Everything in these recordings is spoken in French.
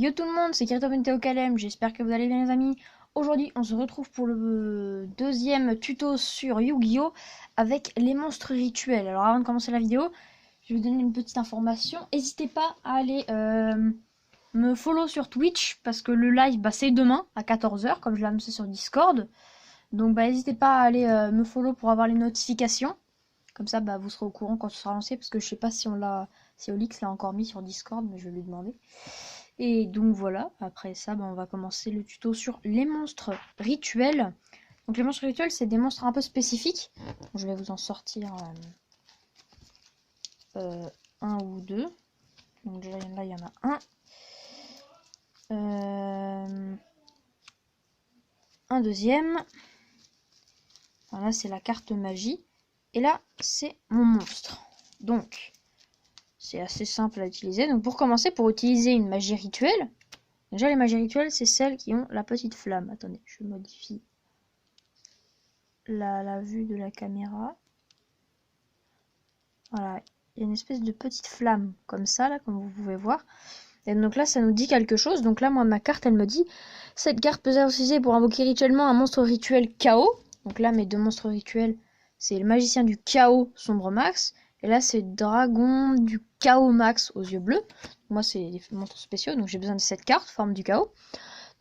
Yo tout le monde, c'est Kirito Kalem, j'espère que vous allez bien les amis. Aujourd'hui on se retrouve pour le deuxième tuto sur Yu-Gi-Oh! Avec les monstres rituels. Alors avant de commencer la vidéo, je vais vous donner une petite information. N'hésitez pas à aller me follow sur Twitch parce que le live c'est demain à 14 h comme je l'ai annoncé sur Discord. Donc n'hésitez pas à aller me follow pour avoir les notifications. Comme ça vous serez au courant quand ce sera lancé parce que je sais pas si Olix l'a encore mis sur Discord, mais je vais lui demander. Et donc voilà, après ça, on va commencer le tuto sur les monstres rituels. Donc les monstres rituels, c'est des monstres un peu spécifiques. Je vais vous en sortir un ou deux. Donc déjà là, il y en a un. Un deuxième. Voilà, c'est la carte magie. Et là, c'est mon monstre. Donc, c'est assez simple à utiliser. Donc pour commencer, pour utiliser une magie rituelle, déjà les magies rituelles, c'est celles qui ont la petite flamme. Attendez, je modifie la vue de la caméra. Voilà, il y a une espèce de petite flamme comme ça, là, comme vous pouvez voir. Et donc là, ça nous dit quelque chose. Donc là, moi, ma carte, elle me dit cette carte peut être utilisée pour invoquer rituellement un monstre rituel chaos. Donc là, mes deux monstres rituels, c'est le magicien du chaos sombre max. Et là, c'est dragon du chaos max aux yeux bleus. Moi, c'est des monstres spéciaux, donc j'ai besoin de cette carte, forme du chaos.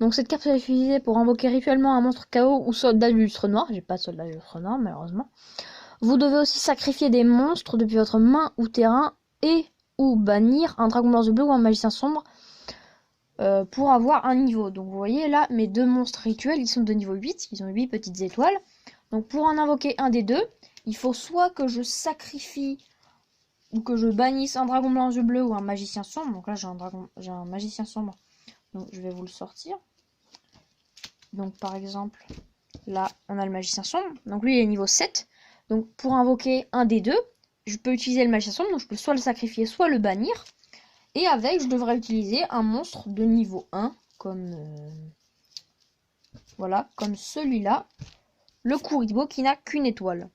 Donc cette carte peut être utilisée pour invoquer rituellement un monstre chaos ou soldat du lustre noir. J'ai pas de soldat du lustre noir, malheureusement. Vous devez aussi sacrifier des monstres depuis votre main ou terrain et ou bannir un dragon blanc bleu ou un magicien sombre pour avoir un niveau. Donc vous voyez là, mes deux monstres rituels, ils sont de niveau 8, ils ont 8 petites étoiles. Donc pour en invoquer un des deux, il faut soit que je sacrifie ou que je bannisse un dragon blanc bleu ou un magicien sombre. Donc là j'ai un magicien sombre, donc je vais vous le sortir. Donc par exemple, là on a le magicien sombre, donc lui il est niveau 7. Donc pour invoquer un des deux, je peux utiliser le magicien sombre, donc je peux soit le sacrifier, soit le bannir. Et avec, je devrais utiliser un monstre de niveau 1, comme voilà, comme celui-là, le Kuribo qui n'a qu'une étoile.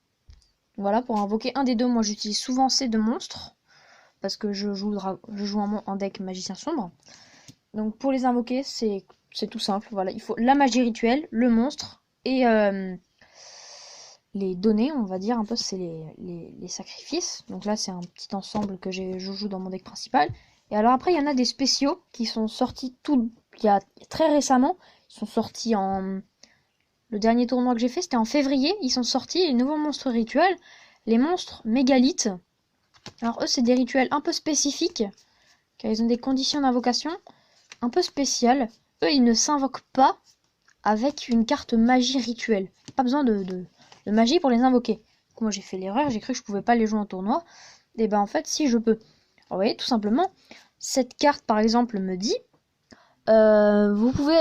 Voilà, pour invoquer un des deux, moi j'utilise souvent ces deux monstres, parce que je joue en deck magicien sombre. Donc pour les invoquer, c'est tout simple, voilà, il faut la magie rituelle, le monstre, et les données, on va dire un peu, c'est les sacrifices. Donc là, c'est un petit ensemble que je joue dans mon deck principal. Et alors après, il y en a des spéciaux qui sont sortis il y a très récemment. Ils sont sortis en... Le dernier tournoi que j'ai fait, c'était en février. Ils sont sortis, les nouveaux monstres rituels. Les monstres mégalithes. Alors eux, c'est des rituels un peu spécifiques, car ils ont des conditions d'invocation un peu spéciales. Eux, ils ne s'invoquent pas avec une carte magie rituelle. Pas besoin de magie pour les invoquer. Donc moi, j'ai fait l'erreur, j'ai cru que je pouvais pas les jouer en tournoi. Et en fait, si je peux. Alors, vous voyez, tout simplement, cette carte, par exemple, me dit vous pouvez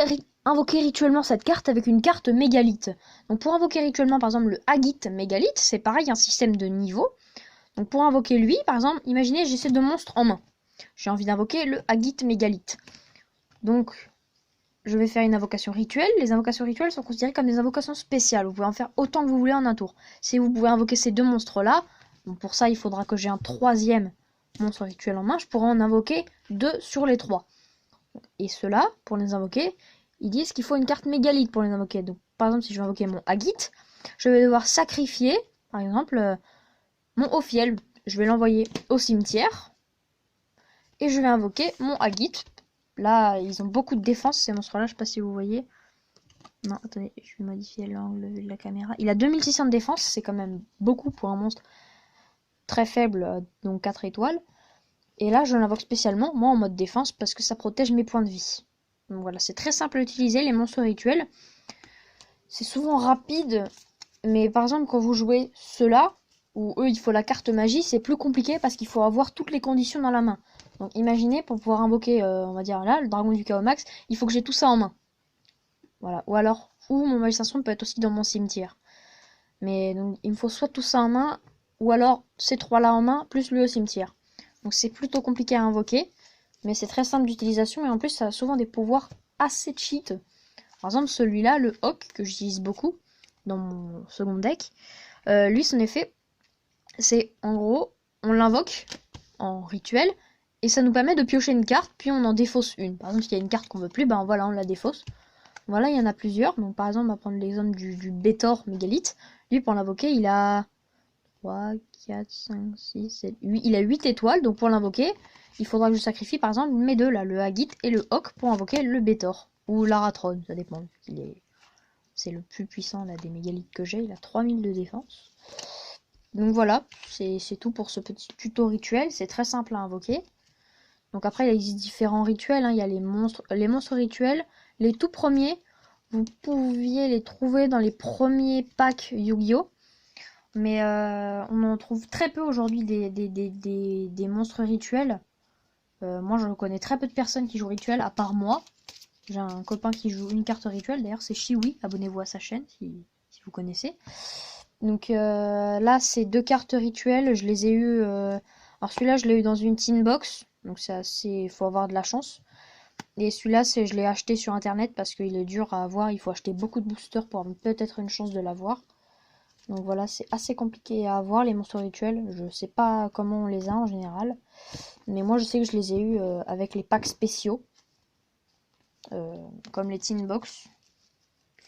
invoquer rituellement cette carte avec une carte mégalithe. Donc pour invoquer rituellement, par exemple, le Agite mégalithe, c'est pareil, un système de niveau. Donc pour invoquer lui, par exemple, imaginez, j'ai ces deux monstres en main. J'ai envie d'invoquer le Agite mégalithe. Donc, je vais faire une invocation rituelle. Les invocations rituelles sont considérées comme des invocations spéciales. Vous pouvez en faire autant que vous voulez en un tour. Si vous pouvez invoquer ces deux monstres-là, bon, pour ça, il faudra que j'ai un troisième monstre rituel en main. Je pourrais en invoquer 2 sur les 3. Et ceux-là, pour les invoquer, ils disent qu'il faut une carte mégalithe pour les invoquer. Donc, par exemple, si je veux invoquer mon Agite, je vais devoir sacrifier, par exemple, mon Ophiel. Je vais l'envoyer au cimetière. Et je vais invoquer mon Agite. Là, ils ont beaucoup de défense, ces monstres-là. Je sais pas si vous voyez. Non, attendez, je vais modifier l'angle de la caméra. Il a 2600 de défense, c'est quand même beaucoup pour un monstre très faible, donc 4 étoiles. Et là, je l'invoque spécialement, moi, en mode défense, parce que ça protège mes points de vie. Donc voilà, c'est très simple à utiliser, les monstres rituels. C'est souvent rapide, mais par exemple, quand vous jouez ceux-là, où eux, il faut la carte magie, c'est plus compliqué parce qu'il faut avoir toutes les conditions dans la main. Donc imaginez, pour pouvoir invoquer, on va dire là, le dragon du chaos max, il faut que j'ai tout ça en main. Voilà, ou mon magicien sombre peut être aussi dans mon cimetière. Mais donc, il me faut soit tout ça en main, ou alors ces trois-là en main, plus lui au cimetière. Donc c'est plutôt compliqué à invoquer, mais c'est très simple d'utilisation, et en plus ça a souvent des pouvoirs assez cheat. Par exemple celui-là, le Hawk, que j'utilise beaucoup dans mon second deck, lui son effet, c'est en gros, on l'invoque en rituel, Et ça nous permet de piocher une carte, puis on en défausse une. Par exemple, s'il y a une carte qu'on veut plus, ben voilà, on la défausse. Voilà, il y en a plusieurs. Donc par exemple, on va prendre l'exemple du Bétor mégalithe. Lui, pour l'invoquer, il a 3, 4, 5, 6, 7, 8. Il a 8 étoiles, donc pour l'invoquer, il faudra que je sacrifie par exemple mes deux là, le Hagit et le Hawk pour invoquer le Bétor. Ou l'Aratron, ça dépend. C'est le plus puissant là, des mégalithes que j'ai, il a 3000 de défense. Donc voilà, c'est tout pour ce petit tuto rituel, c'est très simple à invoquer. Donc après, il existe différents rituels, hein. Il y a les monstres rituels. Les tout premiers, vous pouviez les trouver dans les premiers packs Yu-Gi-Oh! Mais on en trouve très peu aujourd'hui des monstres rituels. Moi, je connais très peu de personnes qui jouent rituel, à part moi. J'ai un copain qui joue une carte rituelle, d'ailleurs c'est Chiwi, abonnez-vous à sa chaîne si vous connaissez. Donc là, c'est 2 cartes rituelles, je les ai eues... Alors celui-là, je l'ai eu dans une tin box, donc c'est assez... faut avoir de la chance. Et celui-là, je l'ai acheté sur internet parce qu'il est dur à avoir, il faut acheter beaucoup de boosters pour avoir peut-être une chance de l'avoir. Donc voilà, c'est assez compliqué à avoir les monstres rituels, je sais pas comment on les a en général. Mais moi je sais que je les ai eus avec les packs spéciaux. Comme les tin box.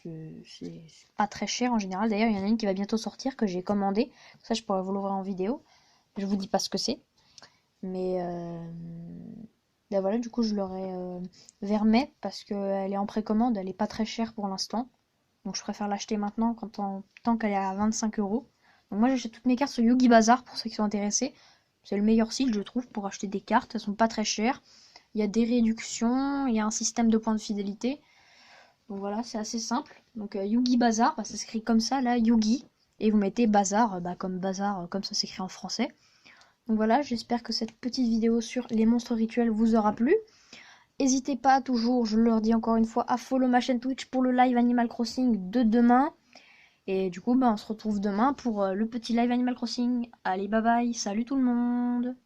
C'est pas très cher en général. D'ailleurs, il y en a une qui va bientôt sortir que j'ai commandé. Ça, je pourrais vous l'ouvrir en vidéo. Je vous dis pas ce que c'est. Mais ben voilà, du coup, je l'aurai vers mai parce qu'elle est en précommande. Elle est pas très chère pour l'instant. Donc, je préfère l'acheter maintenant tant qu'elle est à 25 euros. Donc, moi, j'achète toutes mes cartes sur Yugi Bazaar pour ceux qui sont intéressés. C'est le meilleur site, je trouve, pour acheter des cartes. Elles sont pas très chères. Il y a des réductions, il y a un système de points de fidélité. Donc voilà, c'est assez simple. Donc Yugi Bazar, bah, ça s'écrit comme ça, là, Yugi. Et vous mettez Bazar, comme Bazar, comme ça s'écrit en français. Donc voilà, j'espère que cette petite vidéo sur les monstres rituels vous aura plu. N'hésitez pas toujours, je le redis encore une fois, à follow ma chaîne Twitch pour le live Animal Crossing de demain. Et du coup, bah, on se retrouve demain pour le petit live Animal Crossing. Allez, bye bye, salut tout le monde!